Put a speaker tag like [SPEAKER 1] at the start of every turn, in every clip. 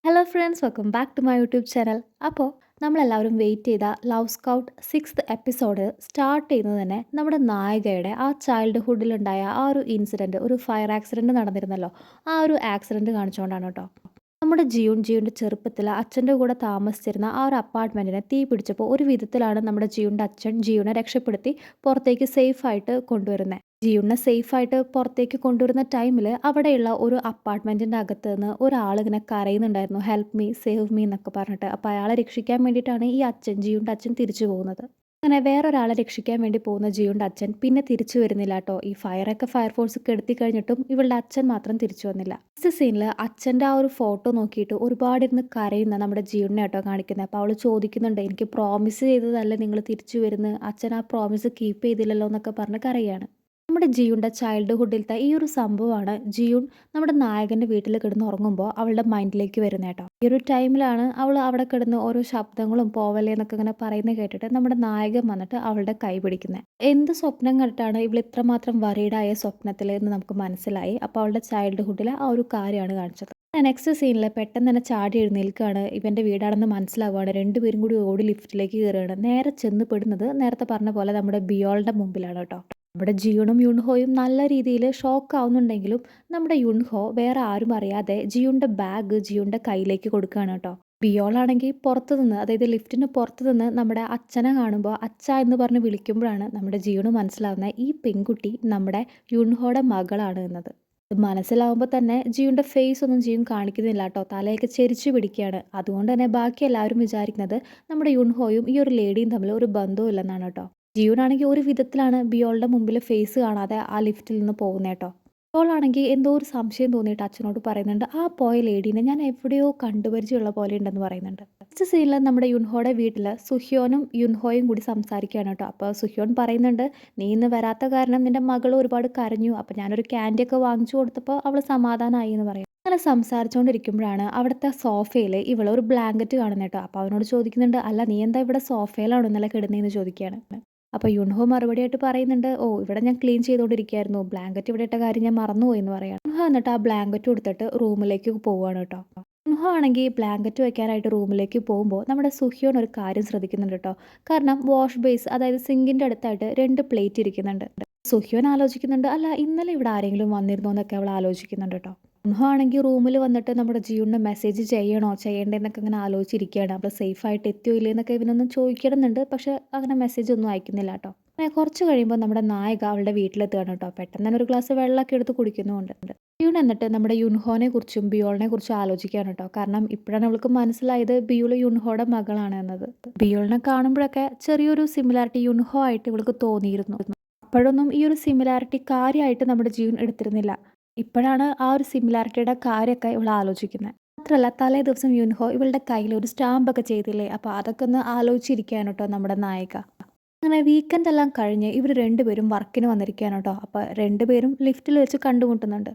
[SPEAKER 1] Hello friends, welcome back to my YouTube channel. അപ്പോൾ നമ്മളെല്ലാവരും wait ചെയ്ത love scout 6th episode start ചെയ്യുന്നത് തന്നെ നമ്മുടെ നായികയുടെ ആ ചൈൽഡ്ഹുഡിലുണ്ടായ ആ ഒരു ഇൻസിഡൻറ്റ്, ഒരു ഫയർ ആക്സിഡൻറ്റ് നടന്നിരുന്നല്ലോ. ആ ഒരു ആക്സിഡൻറ്റ് കാണിച്ചുകൊണ്ടാണ് കേട്ടോ. നമ്മുടെ ജിയുൻ്റെ ചെറുപ്പത്തിൽ അച്ഛൻ്റെ കൂടെ താമസിച്ചിരുന്ന ആ ഒരു അപ്പാർട്ട്മെൻറ്റിനെ തീ പിടിച്ചപ്പോൾ ഒരു വിധത്തിലാണ് നമ്മുടെ ജിയുൻ്റെ അച്ഛൻ ജിയുനെ രക്ഷപ്പെടുത്തി പുറത്തേക്ക് സേഫായിട്ട് കൊണ്ടുവരുന്നത്. ജിയുനെ സേഫായിട്ട് പുറത്തേക്ക് കൊണ്ടുവരുന്ന ടൈമിൽ അവിടെയുള്ള ഒരു അപ്പാർട്ട്മെൻറ്റിൻ്റെ അകത്ത് നിന്ന് ഒരാളിങ്ങനെ കരയുന്നുണ്ടായിരുന്നു, ഹെൽപ്പ് മീ, സേവ് മീ എന്നൊക്കെ പറഞ്ഞിട്ട്. അപ്പോൾ അയാളെ രക്ഷിക്കാൻ വേണ്ടിയിട്ടാണ് ഈ അച്ഛൻ, ജിയുൻ്റെ അച്ഛൻ തിരിച്ചു പോകുന്നത്. അങ്ങനെ വേറൊരാളെ രക്ഷിക്കാൻ വേണ്ടി പോകുന്ന ജിയുൻ്റെ അച്ഛൻ പിന്നെ തിരിച്ചു വരുന്നില്ല കേട്ടോ. ഈ ഫയർഫോഴ്സ് കെടുത്തി കഴിഞ്ഞിട്ടും ഇവളുടെ അച്ഛൻ മാത്രം തിരിച്ചു വന്നില്ല. ഫസ്റ്റ് സീനിൽ അച്ഛൻ്റെ ആ ഒരു ഫോട്ടോ നോക്കിയിട്ട് ഒരുപാട് ഇരുന്ന് കരയുന്ന നമ്മുടെ ജിയുണ്ണെ കേട്ടോ കാണിക്കുന്നത്. അപ്പോൾ അവൾ ചോദിക്കുന്നുണ്ട്, എനിക്ക് പ്രോമിസ് ചെയ്തതല്ലേ നിങ്ങൾ തിരിച്ചു വരുന്നത്, അച്ഛൻ ആ പ്രോമിസ് കീപ്പ് ചെയ്തില്ലല്ലോ എന്നൊക്കെ പറഞ്ഞ് കരയാണ്. നമ്മുടെ ജിയുൻ്റെ ചൈൽഡ്ഹുഡിലത്തെ ഈ ഒരു സംഭവമാണ് ജിയുൺ നമ്മുടെ നായകൻ്റെ വീട്ടിൽ കിടന്ന് ഉറങ്ങുമ്പോൾ അവളുടെ മൈൻഡിലേക്ക് വരുന്നത് കേട്ടോ. ഈ ഒരു ടൈമിലാണ് അവൾ അവിടെ കിടന്ന് ഓരോ ശബ്ദങ്ങളും പോവല്ലേ എന്നൊക്കെ ഇങ്ങനെ പറയുന്നത് കേട്ടിട്ട് നമ്മുടെ നായകൻ വന്നിട്ട് അവളുടെ കൈ പിടിക്കുന്നത്. എന്ത് സ്വപ്നം കണ്ടിട്ടാണ് ഇവൾ ഇത്രമാത്രം വറീഡായ സ്വപ്നത്തിൽ എന്ന് നമുക്ക് മനസ്സിലായി. അപ്പോൾ അവളുടെ ചൈൽഡ്ഹുഡിലെ ആ ഒരു കാര്യമാണ് കാണിച്ചത്. നെക്സ്റ്റ് സീനിൽ പെട്ടെന്ന് തന്നെ ചാടി എഴുന്നേൽക്കുകയാണ്. ഇവൻ്റെ വീടാണെന്ന് മനസ്സിലാവുകയാണ്. രണ്ടുപേരും കൂടി ഓടി ലിഫ്റ്റിലേക്ക് കയറുകയാണ്. നേരെ ചെന്ന് പെടുന്നത് നേരത്തെ പറഞ്ഞ പോലെ നമ്മുടെ ബിയോളുടെ മുമ്പിലാണ് കേട്ടോ. നമ്മുടെ ജിയുണും യുൺഹോയും നല്ല രീതിയിൽ ഷോക്ക് ആവുന്നുണ്ടെങ്കിലും നമ്മുടെ യുൺഹോ വേറെ ആരും അറിയാതെ ജിയുൻ്റെ ബാഗ് ജിയുൻ്റെ കയ്യിലേക്ക് കൊടുക്കുകയാണ് കേട്ടോ. ബിയോളാണെങ്കിൽ പുറത്തു നിന്ന്, അതായത് ലിഫ്റ്റിന് പുറത്തു നിന്ന് നമ്മുടെ അച്ഛനെ കാണുമ്പോൾ അച്ഛ എന്ന് പറഞ്ഞ് വിളിക്കുമ്പോഴാണ് നമ്മുടെ ജിയുണ് മനസ്സിലാവുന്നത് ഈ പെൺകുട്ടി നമ്മുടെ യുൺഹോയുടെ മകളാണ് എന്നത്. ഇത് മനസ്സിലാവുമ്പോൾ തന്നെ ജിയുൻ്റെ ഫേസ് ഒന്നും ജിയും കാണിക്കുന്നില്ല കേട്ടോ. തലയൊക്കെ ചെരിച്ചു പിടിക്കുകയാണ്. അതുകൊണ്ട് തന്നെ ബാക്കി എല്ലാവരും വിചാരിക്കുന്നത് നമ്മുടെ യുൺഹോയും ഈ ഒരു ലേഡിയും തമ്മിൽ ഒരു ബന്ധവും ഇല്ലെന്നാണ് കേട്ടോ. ജിയൂനാണെങ്കിൽ ഒരു വിധത്തിലാണ് ബിയോളുടെ മുമ്പിൽ ഫേസ് കാണാതെ ആ ലിഫ്റ്റിൽ നിന്ന് പോകുന്നത് കേട്ടോ. ബിയോളാണെങ്കിൽ എന്തോ ഒരു സംശയം തോന്നിയിട്ട് അച്ഛനോട് പറയുന്നുണ്ട്, ആ പോയ ലേഡീനെ ഞാൻ എവിടെയോ കണ്ടുപരിചയമുള്ള പോലെ ഉണ്ടെന്ന് പറയുന്നുണ്ട്. നെക്സ്റ്റ് സീനിൽ നമ്മുടെ യുൻഹോയുടെ വീട്ടിൽ സുഹ്യോനും യുൻഹോയും കൂടി സംസാരിക്കുകയാണ് കേട്ടോ. അപ്പോൾ സുഹ്യോൻ പറയുന്നുണ്ട്, നീ ഇന്ന് വരാത്ത കാരണം നിൻ്റെ മകൾ ഒരുപാട് കരഞ്ഞു, അപ്പോൾ ഞാനൊരു ക്യാൻഡിയൊക്കെ വാങ്ങിച്ചു കൊടുത്തപ്പോൾ അവൾ സമാധാനമായി എന്ന് പറയും. അങ്ങനെ സംസാരിച്ചുകൊണ്ടിരിക്കുമ്പോഴാണ് അവിടുത്തെ സോഫയിൽ ഇവൾ ഒരു ബ്ലാങ്കറ്റ് കാണുന്നത് കേട്ടോ. അപ്പോൾ അവനോട് ചോദിക്കുന്നുണ്ട്, അല്ല നീ എന്താ ഇവിടെ സോഫയിലാണോ ഇന്നലെ കിടന്നതെന്ന് ചോദിക്കുകയാണ്. അപ്പോൾ യുൻഹോ മറുപടിയായിട്ട് പറയുന്നുണ്ട്, ഓ ഇവിടെ ഞാൻ ക്ലീൻ ചെയ്തുകൊണ്ടിരിക്കുകയായിരുന്നു, ബ്ലാങ്കറ്റ് ഇവിടെ ഇട്ട കാര്യം ഞാൻ മറന്നുപോയി എന്ന് പറയാം. യുൻഹോ എന്നിട്ട് ആ ബ്ലാങ്കറ്റ് കൊടുത്തിട്ട് റൂമിലേക്ക് പോവുകയാണ് കേട്ടോ. യുൻഹോ ആണെങ്കിൽ ബ്ലാങ്കറ്റ് വെക്കാനായിട്ട് റൂമിലേക്ക് പോകുമ്പോൾ നമ്മുടെ സുഹ്യോൻ ഒരു കാര്യം ശ്രദ്ധിക്കുന്നുണ്ട് കേട്ടോ. കാരണം വാഷ് ബേസ്, അതായത് സിങ്കിൻ്റെ അടുത്തായിട്ട് 2 പ്ലേറ്റ് ഇരിക്കുന്നുണ്ട്. സുഹ്യോൻ ആലോചിക്കുന്നുണ്ട്, അല്ല ഇന്നലെ ഇവിടെ ആരെങ്കിലും വന്നിരുന്നോ എന്നൊക്കെ അവൾ ആലോചിക്കുന്നുണ്ട് കേട്ടോ. യുൻഹോ ആണെങ്കിൽ റൂമിൽ വന്നിട്ട് നമ്മുടെ ജിയുണ്ണെ മെസ്സേജ് ചെയ്യണോ ചെയ്യേണ്ടതെന്നൊക്കെ ഇങ്ങനെ ആലോചിച്ചിരിക്കുകയാണ്. അപ്പോൾ സേഫായിട്ട് എത്തിയോ ഇല്ലേ എന്നൊക്കെ ഇവനൊന്നും ചോദിക്കണമെന്നുണ്ട്. പക്ഷേ അങ്ങനെ മെസ്സേജ് ഒന്നും അയക്കുന്നില്ല കേട്ടോ. അങ്ങനെ കുറച്ച് കഴിയുമ്പോൾ നമ്മുടെ നായിക അവളുടെ വീട്ടിലെത്തുകയാണ് കേട്ടോ. പെട്ടെന്ന് തന്നെ ഒരു ഗ്ലാസ് വെള്ളമൊക്കെ എടുത്ത് കുടിക്കുന്നുമുണ്ട്. ജിയുൺ എന്നിട്ട് നമ്മുടെ യുൻഹോനെ കുറിച്ചും ബിയോളിനെ കുറിച്ചും ആലോചിക്കുകയാണ് കേട്ടോ. കാരണം ഇപ്പോഴാണ് അവൾക്ക് മനസ്സിലായത് ബിയോൾ യുൻഹോയുടെ മകളാണ് എന്നത്. ബിയോളിനെ കാണുമ്പോഴൊക്കെ ചെറിയൊരു സിമിലാരിറ്റി യുൻഹോ ആയിട്ട് ഇവൾക്ക് തോന്നിയിരുന്നു. അപ്പോഴൊന്നും ഈ ഒരു സിമിലാരിറ്റി കാര്യമായിട്ട് നമ്മുടെ ജിയുൺ എടുത്തിരുന്നില്ല. ഇപ്പോഴാണ് ആ ഒരു സിമിലാരിറ്റിയുടെ കാര്യമൊക്കെ ഇവൾ ആലോചിക്കുന്നത്. മാത്രമല്ല തലേ ദിവസം യുൻഹോ ഇവളുടെ കയ്യിൽ ഒരു സ്റ്റാമ്പൊക്കെ ചെയ്തില്ലേ, അപ്പോൾ അതൊക്കെ ഒന്ന് ആലോചിച്ചിരിക്കുകയാണ് കേട്ടോ നമ്മുടെ നായിക. അങ്ങനെ വീക്കെൻഡ് എല്ലാം കഴിഞ്ഞ് ഇവർ രണ്ടുപേരും വർക്കിന് വന്നിരിക്കുകയാണ് കേട്ടോ. അപ്പോൾ രണ്ടുപേരും ലിഫ്റ്റിൽ വെച്ച് കണ്ടുമുട്ടുന്നുണ്ട്.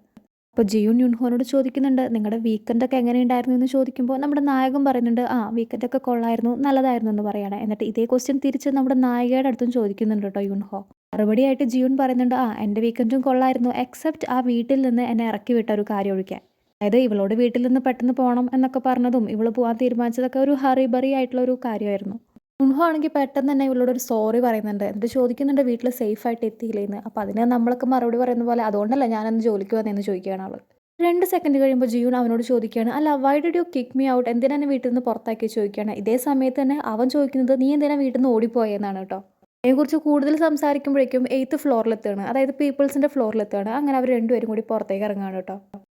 [SPEAKER 1] അപ്പോൾ ജിയുൺ യുൻഹോനോട് ചോദിക്കുന്നുണ്ട്, നിങ്ങളുടെ വീക്കെൻഡൊക്കെ എങ്ങനെയുണ്ടായിരുന്നു എന്ന് ചോദിക്കുമ്പോൾ നമ്മുടെ നായകൻ പറയുന്നുണ്ട്, ആ വീക്കെൻഡൊക്കെ കൊള്ളായിരുന്നു, നല്ലതായിരുന്നു എന്ന് പറയുകയാണ്. എന്നിട്ട് ഇതേ ക്വസ്റ്റ്യൻ തിരിച്ച് നമ്മുടെ നായികയുടെ അടുത്തും ചോദിക്കുന്നുണ്ട് കേട്ടോ യുൻഹോ. മറുപടിയായിട്ട് ജിയുൺ പറയുന്നുണ്ട്, ആ എൻ്റെ വീക്കെൻഡും കൊള്ളായിരുന്നു, എക്സെപ്റ്റ് ആ വീട്ടിൽ നിന്ന് എന്നെ ഇറക്കി വിട്ട ഒരു കാര്യം ഒഴിക്കാൻ. അതായത് ഇവളോട് വീട്ടിൽ നിന്ന് പെട്ടെന്ന് പോകണം എന്നൊക്കെ പറഞ്ഞതും ഇവൾ പോകാൻ തീരുമാനിച്ചതൊക്കെ ഒരു ഹറിബറി ആയിട്ടുള്ള ഒരു കാര്യമായിരുന്നു. യുൻഹോ ആണെങ്കിൽ പെട്ടെന്ന് തന്നെ ഇവളോട് ഒരു സോറി പറയുന്നുണ്ട്. എന്നിട്ട് ചോദിക്കുന്നുണ്ട് വീട്ടിൽ സേഫായിട്ട് എത്തിയില്ലേന്ന്. അപ്പോൾ അതിന് നമ്മളൊക്കെ മറുപടി പറയുന്ന പോലെ, അതുകൊണ്ടല്ല ഞാനന്ന് ജോലിക്ക് വന്നതെന്ന് ചോദിക്കുകയാണ് അവൾ. 2 സെക്കൻഡ് കഴിയുമ്പോൾ ജിയുൺ അവനോട് ചോദിക്കുകയാണ്, അല്ല why did you kick me out, എന്തിനാ എന്നെ വീട്ടിൽ നിന്ന് പുറത്താക്കി ചോദിക്കുകയാണ്. ഇതേ സമയത്ത് തന്നെ അവൻ ചോദിക്കുന്നത്, നീ എന്തിനാ വീട്ടിൽ നിന്ന് ഓടിപ്പോയെന്നാണ് കേട്ടോ. അതിനെക്കുറിച്ച് കൂടുതൽ സംസാരിക്കുമ്പോഴേക്കും 8th ഫ്ലോറിലെത്തുകയാണ്, അതായത് പീപ്പിൾസിൻ്റെ ഫ്ലോറിലെത്തുകയാണ്. അങ്ങനെ അവർ രണ്ടുപേരും കൂടി പുറത്തേക്ക് ഇറങ്ങുകയാണ് കേട്ടോ.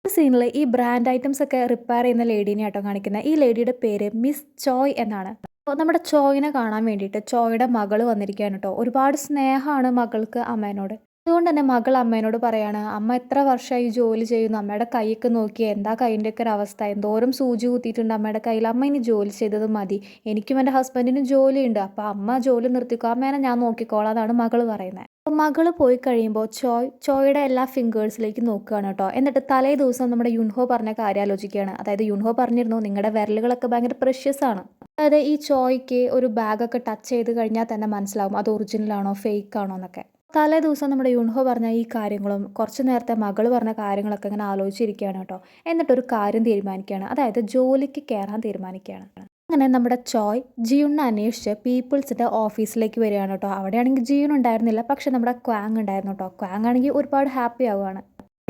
[SPEAKER 1] ഈ സീനിൽ ഈ ബ്രാൻഡ് ഐറ്റംസ് ഒക്കെ റിപ്പയർ ചെയ്യുന്ന ലേഡീനെ ആട്ടോ കാണിക്കുന്നത്. ഈ ലേഡിയുടെ പേര് മിസ് ചോയ് എന്നാണ്. അപ്പോൾ നമ്മുടെ ചോയിനെ കാണാൻ വേണ്ടിയിട്ട് ചോയുടെ മകൾ വന്നിരിക്കുകയാണ് കേട്ടോ. ഒരുപാട് സ്നേഹമാണ് മകൾക്ക് അമ്മേനോട്. അതുകൊണ്ട് തന്നെ മകൾ അമ്മേനോട് പറയാണ്, അമ്മ എത്ര വർഷമായി ജോലി ചെയ്യുന്നു, അമ്മയുടെ കൈയൊക്കെ നോക്കി എന്താ കൈൻ്റെയൊക്കെ ഒരു അവസ്ഥ, എന്തോരം സൂചി കുത്തിയിട്ടുണ്ട് അമ്മയുടെ കയ്യിൽ, അമ്മ ഇനി ജോലി ചെയ്തത് മതി, എനിക്കും എൻ്റെ ഹസ്ബൻഡിനും ജോലിയുണ്ട്, അപ്പോൾ അമ്മ ജോലി നിർത്തിക്കോ, അമ്മേനെ ഞാൻ നോക്കിക്കോളാം എന്നാണ് മകൾ പറയുന്നത്. അപ്പോൾ മകൾ പോയി കഴിയുമ്പോൾ ചോയുടെ എല്ലാ ഫിംഗേഴ്സിലേക്ക് നോക്കുകയാണ് കേട്ടോ. എന്നിട്ട് തലേ ദിവസം നമ്മുടെ യുൻഹോ പറഞ്ഞ കാര്യം ആലോചിക്കുകയാണ്. അതായത് യുൻഹോ പറഞ്ഞിരുന്നു, നിങ്ങളുടെ വിരലുകളൊക്കെ ഭയങ്കര പ്രഷ്യസ് ആണ്, അതായത് ഈ ചോയ്ക്ക് ഒരു ബാഗൊക്കെ ടച്ച് ചെയ്ത് കഴിഞ്ഞാൽ തന്നെ മനസ്സിലാവും അത് ഒറിജിനൽ ആണോ ഫേക്ക് ആണോ എന്നൊക്കെ. തലേ ദിവസം നമ്മുടെ യുൺഹോ പറഞ്ഞ ഈ കാര്യങ്ങളും കുറച്ച് നേരത്തെ മകള് പറഞ്ഞ കാര്യങ്ങളൊക്കെ ഇങ്ങനെ ആലോചിച്ചിരിക്കുകയാണ് കേട്ടോ. എന്നിട്ടൊരു കാര്യം തീരുമാനിക്കുകയാണ്. അതായത് ജോലിക്ക് കയറാൻ തീരുമാനിക്കുകയാണ്. അങ്ങനെ നമ്മുടെ ചോയ് ജിയുണിനെ അന്വേഷിച്ച് പീപ്പിൾസിന്റെ ഓഫീസിലേക്ക് വരികയാണ് കേട്ടോ. അവിടെയാണെങ്കിൽ ജിയുൺ ഉണ്ടായിരുന്നില്ല. പക്ഷെ നമ്മുടെ ക്വാങ് ഉണ്ടായിരുന്നു കേട്ടോ. ക്വാങ് ആണെങ്കിൽ ഒരുപാട് ഹാപ്പി ആവുകയാണ്.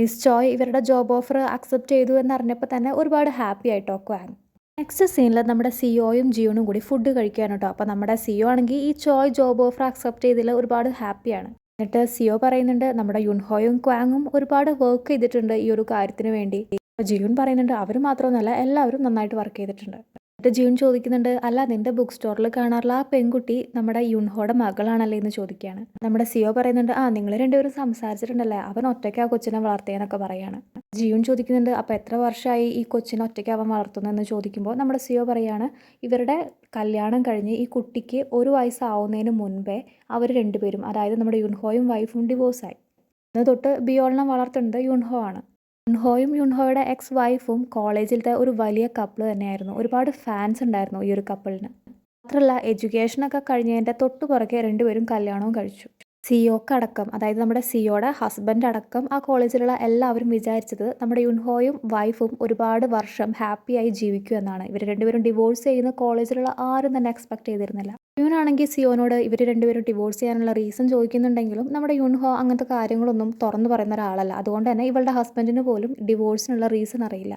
[SPEAKER 1] മിസ് ചോയ് ഇവരുടെ ജോബ് ഓഫർ അക്സെപ്റ്റ് ചെയ്തു എന്നറിഞ്ഞപ്പോൾ തന്നെ ഒരുപാട് ഹാപ്പി ആയിട്ടോ ക്വാങ്. നെക്സ്റ്റ് സീനിൽ നമ്മുടെ സിഒയും ജിയോണും കൂടി ഫുഡ് കഴിക്കുകയാണ് കേട്ടോ. അപ്പോൾ നമ്മുടെ സിഒ ആണെങ്കിൽ ഈ ചോയ് ജോബ് ഓഫർ അക്സെപ്റ്റ് ചെയ്തതിൽ ഒരുപാട് ഹാപ്പിയാണ്. എന്നിട്ട് സിഒ പറയുന്നുണ്ട് നമ്മുടെ യുൺഹോയും ക്വാങ്ങും ഒരുപാട് വർക്ക് ചെയ്തിട്ടുണ്ട് ഈ ഒരു കാര്യത്തിന് വേണ്ടി. ജിയൂൺ പറയുന്നുണ്ട് അവർ മാത്രമൊന്നുമല്ല എല്ലാവരും നന്നായിട്ട് വർക്ക് ചെയ്തിട്ടുണ്ട്. എന്നിട്ട് ജിയൂൺ ചോദിക്കുന്നുണ്ട്, അല്ല നിന്റെ ബുക്ക് സ്റ്റോറിൽ കാണാറുള്ള ആ പെൺകുട്ടി നമ്മുടെ യുൺഹോയുടെ മകളാണല്ലേ എന്ന് ചോദിക്കുകയാണ്. നമ്മുടെ സിഒ പറയുന്നുണ്ട്, ആ നിങ്ങൾ രണ്ടുപേരും സംസാരിച്ചിട്ടുണ്ടല്ലേ, അവൻ ഒറ്റയ്ക്ക് ആ കൊച്ചിനെ വളർത്തിയെന്നൊക്കെ പറയാണ്. ജിയൂൺ ചോദിക്കുന്നുണ്ട്, അപ്പോൾ എത്ര വർഷമായി ഈ കൊച്ചിനെ ഒറ്റയ്ക്ക് അവൻ വളർത്തുന്നതെന്ന് ചോദിക്കുമ്പോൾ നമ്മുടെ സിഒ പറയാണ്, ഇവരുടെ കല്യാണം കഴിഞ്ഞ് ഈ കുട്ടിക്ക് 1 വയസ്സാവുന്നതിന് മുൻപേ അവർ രണ്ടുപേരും, അതായത് നമ്മുടെ യുൺഹോയും വൈഫും ഡിവോഴ്സായി. അന്ന് തൊട്ട് ബിയോളിനെ വളർത്തുന്നത് യുൺഹോ ആണ്. യുൺഹോയും യുൺഹോയുടെ എക്സ് വൈഫും കോളേജിലത്തെ ഒരു വലിയ കപ്പിൾ തന്നെയായിരുന്നു. ഒരുപാട് ഫാൻസ് ഉണ്ടായിരുന്നു ഈ ഒരു കപ്പിളിന്. മാത്രമല്ല എഡ്യൂക്കേഷനൊക്കെ കഴിഞ്ഞതിൻ്റെ തൊട്ട് പുറകെ രണ്ടുപേരും കല്യാണവും കഴിച്ചു. സിഒക്കടക്കം, അതായത് നമ്മുടെ സിഒയുടെ ഹസ്ബൻഡ് അടക്കം ആ കോളേജിലുള്ള എല്ലാവരും വിചാരിച്ചത് നമ്മുടെ യുൺഹോയും വൈഫും ഒരുപാട് വർഷം ഹാപ്പിയായി ജീവിക്കും എന്നാണ്. ഇവർ രണ്ടുപേരും ഡിവോഴ്സ് ചെയ്യുന്ന കോളേജിലുള്ള ആരും തന്നെ എക്സ്പെക്ട് ചെയ്തിരുന്നില്ല. യുനാണെങ്കിൽ സിഒനോട് ഇവർ രണ്ടുപേരും ഡിവോഴ്സ് ചെയ്യാനുള്ള റീസൺ ചോദിക്കുന്നുണ്ടെങ്കിലും നമ്മുടെ യുൺഹോ അങ്ങനത്തെ കാര്യങ്ങളൊന്നും തുറന്നു പറയുന്ന ഒരാളല്ല. അതുകൊണ്ട് തന്നെ ഇവളുടെ ഹസ്ബൻഡിന് പോലും ഡിവോഴ്സിനുള്ള റീസൺ അറിയില്ല.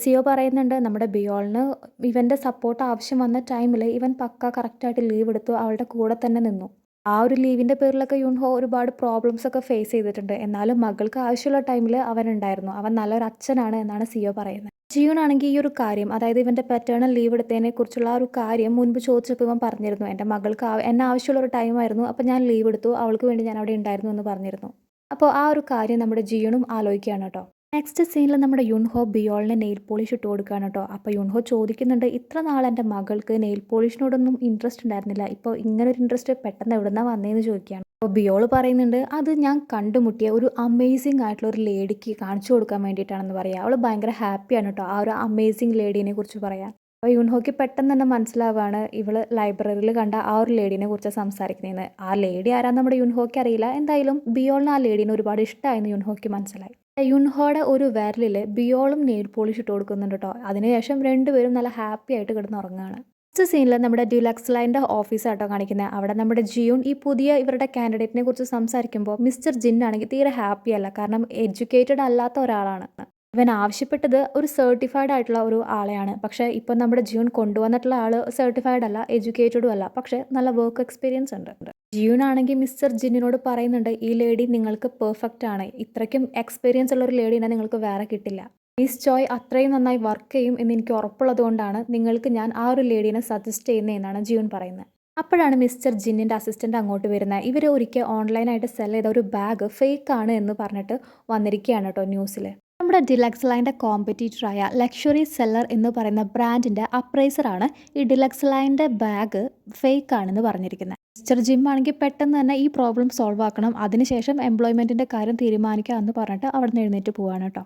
[SPEAKER 1] സിഒ പറയുന്നുണ്ട്, നമ്മുടെ ബിയോളിന് ഇവൻ്റെ സപ്പോർട്ട് ആവശ്യം വന്ന ടൈമിൽ ഇവൻ പക്ക കറക്റ്റായിട്ട് ലീവ് എടുത്തു അവളുടെ കൂടെ തന്നെ നിന്നു. ആ ഒരു ലീവിൻ്റെ പേരിലൊക്കെ യുൺഹോ ഒരുപാട് പ്രോബ്ലംസ് ഒക്കെ ഫേസ് ചെയ്തിട്ടുണ്ട്. എന്നാലും മകൾക്ക് ആവശ്യമുള്ള ടൈമിൽ അവൻ ഉണ്ടായിരുന്നു. അവൻ നല്ലൊരു അച്ഛനാണ് എന്നാണ് സിഒ പറയുന്നത്. ജിയൂൺ ആണെങ്കിൽ ഈ ഒരു കാര്യം, അതായത് ഇവൻ്റെ പാറ്റേണൽ ലീവ് എടുത്തതിനെ കുറിച്ചുള്ള ആ ഒരു കാര്യം മുൻപ് ചോദിച്ചപ്പോൾ ഇവൻ പറഞ്ഞിരുന്നു, എൻ്റെ മകൾക്ക് എന്നെ ആവശ്യമുള്ള ഒരു ടൈമായിരുന്നു, അപ്പോൾ ഞാൻ ലീവ് എടുത്തു, അവൾക്ക് വേണ്ടി ഞാൻ അവിടെ ഉണ്ടായിരുന്നു എന്ന് പറഞ്ഞിരുന്നു. അപ്പോൾ ആ ഒരു കാര്യം നമ്മുടെ ജിയൂണും ആലോചിക്കുകയാണ് കേട്ടോ. നെക്സ്റ്റ് സീനിൽ നമ്മുടെ യുൺഹോ ബിയോളിന് നെയിൽ പോളിഷ് ഇട്ട് കൊടുക്കുകയാണ് കേട്ടോ. അപ്പോൾ യുൺഹോ ചോദിക്കുന്നുണ്ട്, ഇത്ര നാൾ എൻ്റെ മകൾക്ക് നെയിൽ പോളിഷിനോടൊന്നും ഇൻട്രസ്റ്റ് ഉണ്ടായിരുന്നില്ല, ഇപ്പോൾ ഇങ്ങനൊരു ഇൻട്രസ്റ്റ് പെട്ടെന്ന് എവിടുന്നാ വന്നതെന്ന് ചോദിക്കുകയാണ്. അപ്പോൾ ബിയോൾ പറയുന്നുണ്ട്, അത് ഞാൻ കണ്ടുമുട്ടിയ ഒരു അമേസിംഗ് ആയിട്ടുള്ള ഒരു ലേഡിക്ക് കാണിച്ചു കൊടുക്കാൻ വേണ്ടിയിട്ടാണെന്ന് പറയുക. അവൾ ഭയങ്കര ഹാപ്പിയാണ് കേട്ടോ ആ ഒരു അമേസിംഗ് ലേഡീനെ കുറിച്ച് പറയാൻ. അപ്പോൾ യുൺഹോയ്ക്ക് പെട്ടെന്ന് തന്നെ മനസ്സിലാവുകയാണ് ഇവള് ലൈബ്രറിയിൽ കണ്ട ആ ഒരു ലേഡീനെ കുറിച്ച് സംസാരിക്കുന്നതെന്ന്. ആ ലേഡി ആരാന്ന് നമ്മുടെ യുൺഹോയ്ക്ക് അറിയില്ല. എന്തായാലും ബിയോളിന് ആ ലേഡീനെ ഒരുപാട് ഇഷ്ടമായെന്ന് യുൺഹോയ്ക്ക് മനസ്സിലായി. യുൺഹോയുടെ ഒരു വിരലിൽ ബിയോളും നെയിൽ പോളിഷ് ഇട്ട് കൊടുക്കുന്നുണ്ട് കേട്ടോ. അതിനുശേഷം രണ്ടുപേരും നല്ല ഹാപ്പി ആയിട്ട് കിടന്ന് ഉറങ്ങുകയാണ്. നെക്സ്റ്റ് സീനിൽ നമ്മുടെ ഡ്യുലക്സ് ലൈൻ്റെ ഓഫീസാട്ടോ കാണിക്കുന്നത്. അവിടെ നമ്മുടെ ജിയൂൺ ഈ പുതിയ ഇവരുടെ കാൻഡിഡേറ്റിനെ കുറിച്ച് സംസാരിക്കുമ്പോൾ മിസ്റ്റർ ജിൻ ആണെങ്കിൽ തീരെ ഹാപ്പി അല്ല. കാരണം എഡ്യൂക്കേറ്റഡ് അല്ലാത്ത ഒരാളാണ്. ഇവൻ ആവശ്യപ്പെട്ടത് ഒരു സർട്ടിഫൈഡ് ആയിട്ടുള്ള ഒരു ആളെയാണ്. പക്ഷേ ഇപ്പം നമ്മുടെ ജിയൂൺ കൊണ്ടുവന്നിട്ടുള്ള ആൾ സർട്ടിഫൈഡ് അല്ല, എഡ്യൂക്കേറ്റഡും അല്ല, പക്ഷേ നല്ല വർക്ക് എക്സ്പീരിയൻസ് ഉണ്ട്. ജിയൂൺ ആണെങ്കിൽ മിസ്റ്റർ ജിന്നിനോട് പറയുന്നുണ്ട്, ഈ ലേഡി നിങ്ങൾക്ക് പെർഫെക്റ്റ് ആണ്, ഇത്രയ്ക്കും എക്സ്പീരിയൻസ് ഉള്ള ഒരു ലേഡീനെ നിങ്ങൾക്ക് വേറെ കിട്ടില്ല. മിസ് ചോയ് അത്രയും നന്നായി വർക്ക് ചെയ്യും എന്ന് എനിക്ക് ഉറപ്പുള്ളത് കൊണ്ടാണ് നിങ്ങൾക്ക് ഞാൻ ആ ഒരു ലേഡീനെ സജസ്റ്റ് ചെയ്യുന്നതെന്നാണ് ജിയൂൺ പറയുന്നത്. അപ്പോഴാണ് മിസ്റ്റർ ജിന്നിൻ്റെ അസിസ്റ്റൻ്റ് അങ്ങോട്ട് വരുന്നത്. ഇവർ ഒരിക്കൽ ഓൺലൈനായിട്ട് സെൽ ചെയ്ത ഒരു ബാഗ് ഫേക്ക് ആണ് എന്ന് പറഞ്ഞിട്ട് വന്നിരിക്കുകയാണ് കേട്ടോ ന്യൂസിൽ. നമ്മുടെ ഡിലക്സ് ലൈൻ്റെ കോമ്പറ്റീറ്ററായ ലക്ഷറി സെല്ലർ എന്ന് പറയുന്ന ബ്രാൻഡിൻ്റെ അപ്രൈസറാണ് ഈ ഡിലക്സ് ലൈൻ്റെ ബാഗ് ഫേക്ക് ആണെന്ന് പറഞ്ഞിരിക്കുന്നത്. മിസ്റ്റർ ജിം ആണെങ്കിൽ പെട്ടെന്ന് തന്നെ ഈ പ്രോബ്ലം സോൾവ് ആക്കണം, അതിനുശേഷം എംപ്ലോയ്മെൻറ്റിൻ്റെ കാര്യം തീരുമാനിക്കുക എന്ന് പറഞ്ഞിട്ട് അവിടെ നിന്ന് എഴുന്നേറ്റ് പോവാണ് കേട്ടോ.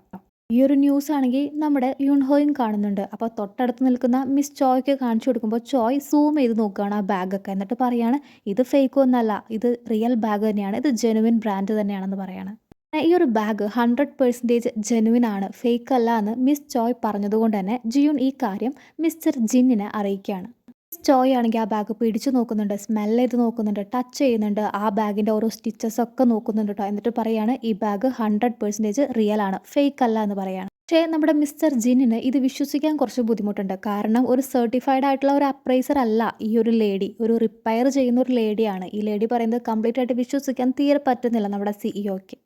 [SPEAKER 1] ഈ ഒരു ന്യൂസ് ആണെങ്കിൽ നമ്മുടെ യുൺഹോയും കാണുന്നുണ്ട്. അപ്പോൾ തൊട്ടടുത്ത് നിൽക്കുന്ന മിസ് ചോയ്ക്ക് കാണിച്ചു കൊടുക്കുമ്പോൾ ചോയ് സൂം ചെയ്ത് നോക്കുകയാണ് ആ ബാഗൊക്കെ. എന്നിട്ട് പറയാണ്, ഇത് ഫേക്ക് ഒന്നല്ല, ഇത് റിയൽ ബാഗ് തന്നെയാണ്, ഇത് ജെനുവിൻ ബ്രാൻഡ് തന്നെയാണെന്ന് പറയാണ്. ഈ ഒരു ബാഗ് 100% ജെനുവിൻ ആണ്, ഫേക്ക് അല്ല എന്ന് മിസ് ചോയ് പറഞ്ഞതുകൊണ്ട് തന്നെ ജിയൂൺ ഈ കാര്യം മിസ്റ്റർ ജിന്നിനെ അറിയിക്കുകയാണ്. മിസ് ചോയ് ആണെങ്കിൽ ആ ബാഗ് പിടിച്ചു നോക്കുന്നുണ്ട്, സ്മെൽ ചെയ്ത് നോക്കുന്നുണ്ട്, ടച്ച് ചെയ്യുന്നുണ്ട്, ആ ബാഗിൻ്റെ ഓരോ സ്റ്റിച്ചസ് ഒക്കെ നോക്കുന്നുണ്ട് കേട്ടോ. എന്നിട്ട് പറയാണ് ഈ ബാഗ് 100% റിയൽ ആണ്, ഫേക്ക് അല്ല എന്ന് പറയാണ്. പക്ഷേ നമ്മുടെ മിസ്റ്റർ ജിന്നിന് ഇത് വിശ്വസിക്കാൻ കുറച്ച് ബുദ്ധിമുട്ടുണ്ട്. കാരണം ഒരു സർട്ടിഫൈഡ് ആയിട്ടുള്ള ഒരു അപ്രൈസർ അല്ല ഈ ഒരു ലേഡി, ഒരു റിപ്പയർ ചെയ്യുന്ന ഒരു ലേഡിയാണ്. ഈ ലേഡി പറയുന്നത് കംപ്ലീറ്റ് ആയിട്ട് വിശ്വസിക്കാൻ തീരെ പറ്റുന്നില്ല നമ്മുടെ സിഇഒക്ക്.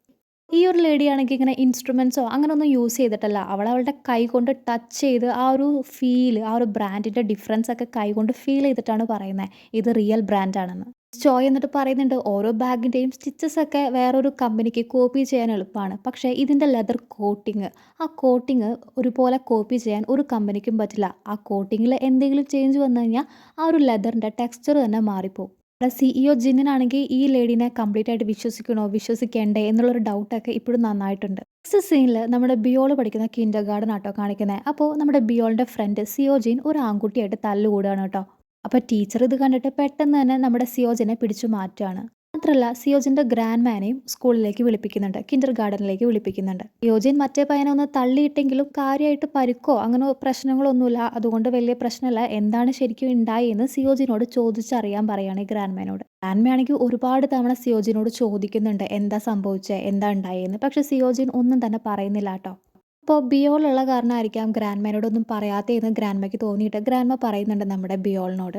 [SPEAKER 1] ഈ ഒരു ലേഡി ആണെങ്കിൽ ഇങ്ങനെ ഇൻസ്ട്രുമെൻറ്റ്സോ അങ്ങനെയൊന്നും യൂസ് ചെയ്തിട്ടല്ല, അവളുടെ കൈ കൊണ്ട് ടച്ച് ചെയ്ത് ആ ഒരു ഫീല്, ആ ഒരു ബ്രാൻഡിൻ്റെ ഡിഫറൻസ് ഒക്കെ കൈ കൊണ്ട് ഫീൽ ചെയ്തിട്ടാണ് പറയുന്നത് ഇത് റിയൽ ബ്രാൻഡാണെന്ന്. ചോയ് എന്നിട്ട് പറയുന്നുണ്ട്, ഓരോ ബാഗിൻ്റെയും സ്റ്റിച്ചസ് ഒക്കെ വേറൊരു കമ്പനിക്ക് കോപ്പി ചെയ്യാൻ എളുപ്പമാണ്, പക്ഷേ ഇതിൻ്റെ ലെതർ കോട്ടിങ്, ആ കോട്ടിങ് ഒരുപോലെ കോപ്പി ചെയ്യാൻ ഒരു കമ്പനിക്കും പറ്റില്ല. ആ കോട്ടിങ്ങിൽ എന്തെങ്കിലും ചേഞ്ച് വന്നു കഴിഞ്ഞാൽ ആ ഒരു ലെതറിൻ്റെ ടെക്സ്ചർ തന്നെ മാറിപ്പോകും. സിഇഒ ജിന്നിനാണെങ്കിൽ ഈ ലേഡീനെ കംപ്ലീറ്റ് ആയിട്ട് വിശ്വസിക്കണോ വിശ്വസിക്കേണ്ടേ എന്നുള്ളൊരു ഡൗട്ടൊക്കെ ഇപ്പോഴും നന്നായിട്ടുണ്ട്. നെക്സ്റ്റ് സീനിൽ നമ്മുടെ ബിയോൾ പഠിക്കുന്ന കിൻഡർ ഗാർഡൻ ആട്ടോ കാണിക്കുന്നത്. അപ്പോൾ നമ്മുടെ ബിയോളിൻ്റെ ഫ്രണ്ട് സിയോജിൻ ഒരു ആൺകുട്ടിയായിട്ട് തല്ലുകൂടുകയാണ് കേട്ടോ. അപ്പോൾ ടീച്ചർ ഇത് കണ്ടിട്ട് പെട്ടെന്ന് തന്നെ നമ്മുടെ സിയോജിനെ പിടിച്ചു മാറ്റുകയാണ്. മാത്രമല്ല സിയോജിൻ്റെ ഗ്രാൻഡ് മാനെയും സ്കൂളിലേക്ക് വിളിപ്പിക്കുന്നുണ്ട്, കിൻഡർ ഗാർഡനിലേക്ക് വിളിപ്പിക്കുന്നുണ്ട്. സിയോജിൻ മറ്റേ പയ്യനെ ഒന്ന് തള്ളിയിട്ടെങ്കിലും കാര്യമായിട്ട് പരിക്കോ അങ്ങനെ പ്രശ്നങ്ങളൊന്നുമില്ല, അതുകൊണ്ട് വലിയ പ്രശ്നമല്ല, എന്താണ് ശരിക്കും ഉണ്ടായി എന്ന് സിയോജിനോട് ചോദിച്ചറിയാൻ പറയാണ് ഈ ഗ്രാൻഡ് മാനോട്. ഗ്രാൻഡ് മാണെങ്കിൽ ഒരുപാട് തവണ സിയോജിനോട് ചോദിക്കുന്നുണ്ട് എന്താ സംഭവിച്ചത്, എന്താ ഉണ്ടായെന്ന്. പക്ഷെ സിയോജിൻ ഒന്നും തന്നെ പറയുന്നില്ല കേട്ടോ. അപ്പോൾ ബിയോളുള്ള കാരണമായിരിക്കാം ഗ്രാൻഡ് മാനോടൊന്നും പറയാത്തതെന്ന് ഗ്രാൻഡ് മയ്ക്ക് തോന്നിയിട്ട് ഗ്രാൻഡ് മ പറയുന്നുണ്ട് നമ്മുടെ ബിയോളിനോട്,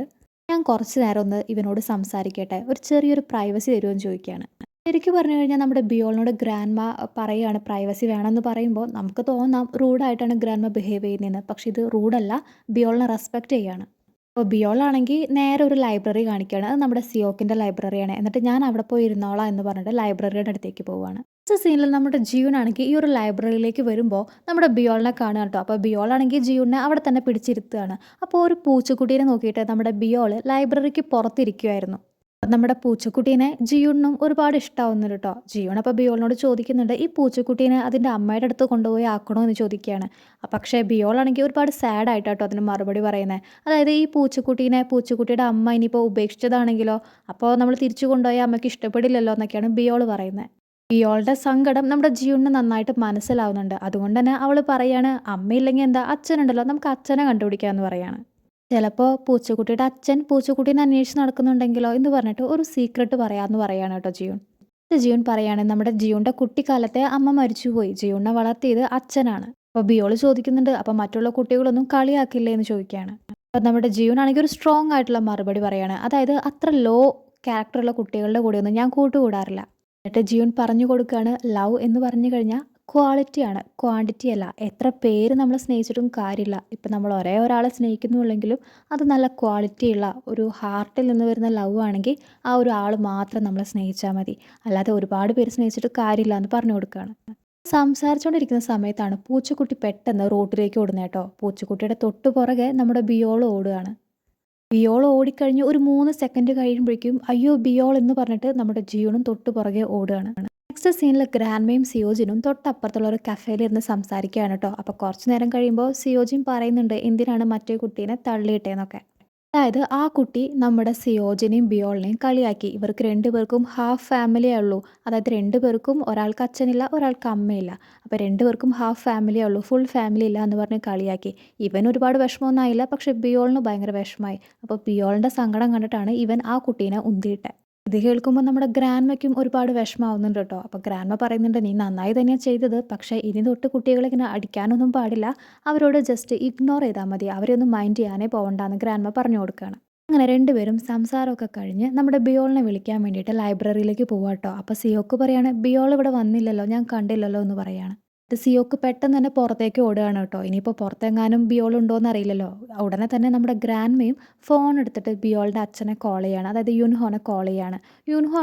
[SPEAKER 1] ഞാൻ കുറച്ച് നേരം ഒന്ന് ഇവനോട് സംസാരിക്കട്ടെ, ഒരു ചെറിയൊരു പ്രൈവസി തരുമെന്ന് ചോദിക്കുകയാണ്. ശരിക്കും പറഞ്ഞു കഴിഞ്ഞാൽ നമ്മുടെ ബിയോളിനോട് ഗ്രാൻഡ് പറയുകയാണ് പ്രൈവസി വേണമെന്ന് പറയുമ്പോൾ നമുക്ക് തോന്നാം റൂഡായിട്ടാണ് ഗ്രാൻഡ് ബിഹേവ് ചെയ്യുന്നതെന്ന്. പക്ഷെ ഇത് റൂഡല്ല, ബിയോളിനെ റെസ്പെക്റ്റ് ചെയ്യുകയാണ്. അപ്പോൾ ബിയോളാണെങ്കിൽ നേരെ ഒരു ലൈബ്രറി കാണിക്കുകയാണ്, അത് നമ്മുടെ സിയോക്കിൻ്റെ ലൈബ്രറിയാണ്. എന്നിട്ട് ഞാൻ അവിടെ പോയി ഇരുന്നോളാം എന്ന് പറഞ്ഞിട്ട് ലൈബ്രറിയുടെ അടുത്തേക്ക് പോവുകയാണ്. ഫസ്റ്റ് സീനിൽ നമ്മുടെ ജിയൂനാണെങ്കിൽ ഈ ഒരു ലൈബ്രറിയിലേക്ക് വരുമ്പോൾ നമ്മുടെ ബിയോളിനെ കാണുക കേട്ടോ. അപ്പോൾ ബിയോളാണെങ്കിൽ ജിയൂണിനെ അവിടെ തന്നെ പിടിച്ചിരുത്തുകയാണ്. അപ്പോൾ ഒരു പൂച്ചക്കുട്ടീനെ നോക്കിയിട്ട് നമ്മുടെ ബിയോൾ ലൈബ്രറിക്ക് പുറത്തിരിക്കുമായിരുന്നു. നമ്മുടെ പൂച്ചക്കുട്ടീനെ ജിയൂണിനും ഒരുപാട് ഇഷ്ടമാവുന്നുണ്ട് കേട്ടോ. ജിയൂൺ അപ്പോൾ ബിയോളിനോട് ചോദിക്കുന്നുണ്ട് ഈ പൂച്ചക്കുട്ടീനെ അതിൻ്റെ അമ്മയുടെ അടുത്ത് കൊണ്ടുപോയി ആക്കണോ എന്ന് ചോദിക്കുകയാണ്. പക്ഷേ ബിയോളാണെങ്കിൽ ഒരുപാട് സാഡ് ആയിട്ടോ അതിന് മറുപടി പറയുന്നത്. അതായത് ഈ പൂച്ചക്കുട്ടിയുടെ അമ്മ ഇനിയിപ്പോൾ ഉപേക്ഷിച്ചതാണെങ്കിലോ, അപ്പോൾ നമ്മൾ തിരിച്ചു കൊണ്ടുപോയി അമ്മയ്ക്ക് ഇഷ്ടപ്പെടില്ലല്ലോ എന്നൊക്കെയാണ് ബിയോൾ പറയുന്നത്. ബിയോളുടെ സങ്കടം നമ്മുടെ ജിയൂണിന് നന്നായിട്ട് മനസ്സിലാവുന്നുണ്ട്. അതുകൊണ്ട് തന്നെ അവൾ പറയാണ് അമ്മയില്ലെങ്കിൽ എന്താ, അച്ഛനുണ്ടല്ലോ, നമുക്ക് അച്ഛനെ കണ്ടുപിടിക്കാമെന്ന് പറയാണ്. ചിലപ്പോൾ പൂച്ചക്കുട്ടിയുടെ അച്ഛൻ പൂച്ചക്കുട്ടീനെ അന്വേഷിച്ച് നടക്കുന്നുണ്ടെങ്കിലോ എന്ന് പറഞ്ഞിട്ട് ഒരു സീക്രട്ട് പറയാമെന്ന് പറയാണ് കേട്ടോ ജിയൂൺ. ജിയൂൺ പറയാണ് നമ്മുടെ ജിയൂണിൻ്റെ കുട്ടിക്കാലത്തെ അമ്മ മരിച്ചുപോയി, ജിയൂണിനെ വളർത്തിയത് അച്ഛനാണ്. അപ്പോൾ ബിയോള് ചോദിക്കുന്നുണ്ട് അപ്പോൾ മറ്റുള്ള കുട്ടികളൊന്നും കളിയാക്കില്ലേ എന്ന് ചോദിക്കുകയാണ്. അപ്പോൾ നമ്മുടെ ജിയൂൺ ആണെങ്കിൽ ഒരു സ്ട്രോങ് ആയിട്ടുള്ള മറുപടി പറയാണ്, അതായത് അത്ര ലോ ക്യാരക്ടറുള്ള കുട്ടികളുടെ കൂടെയൊന്നും ഞാൻ കൂട്ടുകൂടാറില്ല. എന്നിട്ട് ജിയൂൺ പറഞ്ഞു കൊടുക്കുകയാണ് ലവ് എന്ന് പറഞ്ഞു കഴിഞ്ഞാൽ ക്വാളിറ്റിയാണ്, ക്വാണ്ടിറ്റി അല്ല. എത്ര പേര് നമ്മൾ സ്നേഹിച്ചിട്ടും കാര്യമില്ല. ഇപ്പം നമ്മൾ ഒരേ ഒരാളെ സ്നേഹിക്കുന്നുള്ളെങ്കിലും അത് നല്ല ക്വാളിറ്റിയുള്ള ഒരു ഹാർട്ടിൽ നിന്ന് വരുന്ന ലവ് ആണെങ്കിൽ ആ ഒരു ആൾ മാത്രം നമ്മളെ സ്നേഹിച്ചാൽ മതി, അല്ലാതെ ഒരുപാട് പേര് സ്നേഹിച്ചിട്ട് കാര്യമില്ല എന്ന് പറഞ്ഞു കൊടുക്കുകയാണ്. സംസാരിച്ചുകൊണ്ടിരിക്കുന്ന സമയത്താണ് പൂച്ചക്കുട്ടി പെട്ടെന്ന് റോട്ടിലേക്ക് ഓടുന്നത് കേട്ടോ. പൂച്ചക്കുട്ടിയുടെ തൊട്ട് പുറകെ നമ്മുടെ ബിയോൾ ഓടുകയാണ്. ബിയോൾ ഓടിക്കഴിഞ്ഞ് ഒരു 3 സെക്കൻഡ് കഴിയുമ്പോഴേക്കും അയ്യോ ബിയോൾ എന്ന് പറഞ്ഞിട്ട് നമ്മുടെ ജിയോണും തൊട്ട് പുറകെ ഓടുകയാണ്. നെക്സ്റ്റ് സീനിൽ ഗ്രാൻഡ്മയും സിയോജിനും തൊട്ടപ്പുറത്തുള്ള ഒരു കഫേലിരുന്ന് സംസാരിക്കുകയാണ് കേട്ടോ. അപ്പോൾ കുറച്ച് നേരം കഴിയുമ്പോൾ സിയോജിൻ പറയുന്നുണ്ട് എന്തിനാണ് മറ്റേ കുട്ടീനെ തള്ളിയിട്ടേന്നൊക്കെ. അതായത് ആ കുട്ടി നമ്മുടെ സിയോജിനെയും ബിയോളിനെയും കളിയാക്കി. ഇവർക്ക് രണ്ടുപേർക്കും ഹാഫ് ഫാമിലിയേ ഉള്ളൂ. അതായത് രണ്ടുപേർക്കും ഒരാൾക്ക് അച്ഛനില്ല, ഒരാൾക്ക് അമ്മയില്ല. അപ്പോൾ രണ്ടുപേർക്കും ഹാഫ് ഫാമിലിയേ ഉള്ളൂ, ഫുൾ ഫാമിലി ഇല്ല എന്ന് പറഞ്ഞ് കളിയാക്കി. ഇവൻ ഒരുപാട് വിഷമമൊന്നും ആയില്ല, പക്ഷേ ബിയോളിന് ഭയങ്കര വിഷമമായി. അപ്പോൾ ബിയോളിൻ്റെ സങ്കടം കണ്ടിട്ടാണ് ഇവൻ ആ കുട്ടീനെ ഉന്തിയിട്ടത്. ഇത് കേൾക്കുമ്പോൾ നമ്മുടെ ഗ്രാൻഡ്മയ്ക്കും ഒരുപാട് വിഷമാവുന്നുണ്ട് കേട്ടോ. അപ്പോൾ ഗ്രാൻഡ്മ പറയുന്നുണ്ട് നീ നന്നായി തന്നെയാണ് ചെയ്തത്, പക്ഷേ ഇനി തൊട്ട് കുട്ടികളെ ഇങ്ങനെ അടിക്കാനൊന്നും പാടില്ല, അവരോട് ജസ്റ്റ് ഇഗ്നോർ ചെയ്താൽ മതി, അവരെയൊന്നും മൈൻഡ് ചെയ്യാനേ പോകണ്ടെന്ന് ഗ്രാൻഡ്മ പറഞ്ഞു കൊടുക്കുകയാണ്. അങ്ങനെ രണ്ടുപേരും സംസാരമൊക്കെ കഴിഞ്ഞ് നമ്മുടെ ബിയോളിനെ വിളിക്കാൻ വേണ്ടിയിട്ട് ലൈബ്രറിയിലേക്ക് പോവാം കേട്ടോ. അപ്പോൾ സിയോക്ക് പറയാണ് ബിയോൾ ഇവിടെ വന്നില്ലല്ലോ, ഞാൻ കണ്ടില്ലല്ലോ എന്ന് പറയാണ്. ഇത് സിയോക്ക് പെട്ടെന്ന് തന്നെ പുറത്തേക്ക് ഓടുകയാണ് കേട്ടോ. ഇനിയിപ്പോൾ പുറത്തെങ്ങാനും ബിയോൾ ഉണ്ടോ എന്ന് അറിയില്ലല്ലോ. ഉടനെ തന്നെ നമ്മുടെ ഗ്രാൻഡ്മയും ഫോൺ എടുത്തിട്ട് ബിയോളിൻ്റെ അച്ഛനെ കോൾ ചെയ്യാണ്, അതായത് യുൻഹോനെ കോൾ ചെയ്യാണ്. യുൻഹോ